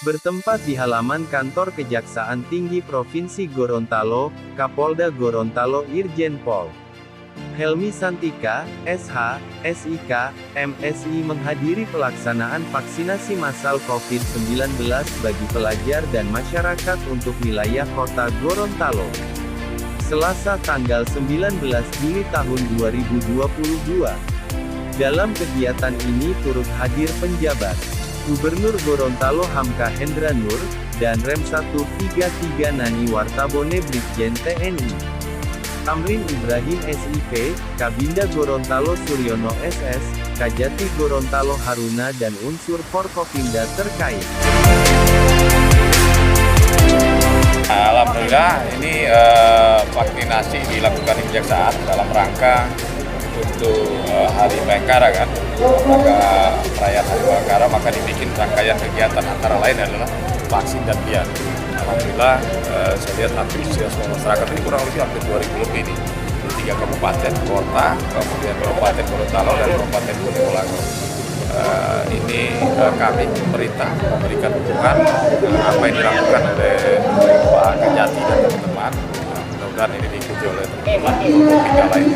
Bertempat di halaman kantor Kejaksaan Tinggi Provinsi Gorontalo, Kapolda Gorontalo Irjen Pol Helmi Santika, SH, SIK, MSI menghadiri pelaksanaan vaksinasi massal COVID-19 bagi pelajar dan masyarakat untuk wilayah kota Gorontalo. Selasa tanggal 19 Juli tahun 2022. Dalam kegiatan ini turut hadir penjabat Gubernur Gorontalo Hamka Hendra Nur, dan Rem 133 Nani Wartabone Brigjen TNI Tamrin Ibrahim SIP, Kabinda Gorontalo Suryono SS, Kajati Gorontalo Haruna dan unsur Forkopimda terkait. Alhamdulillah ini vaksinasi dilakukan di Kejaksaan dalam rangka untuk Hari Bayangkara kan, maka perayaan Hari Bayangkara maka dibikin rangkaian kegiatan antara lain adalah vaksin dan biar. Alhamdulillah saya lihat antusiasme masyarakat ini kurang lebih hampir 2.000 lebih di 3 kabupaten kota, kemudian Kabupaten Gorontalo dan Kabupaten Bonegolango. Ini kami pemerintah memberikan dukungan apa yang dilakukan oleh Pak Kajati dan teman-teman. Mudah-mudahan ini diikuti oleh teman-teman lain.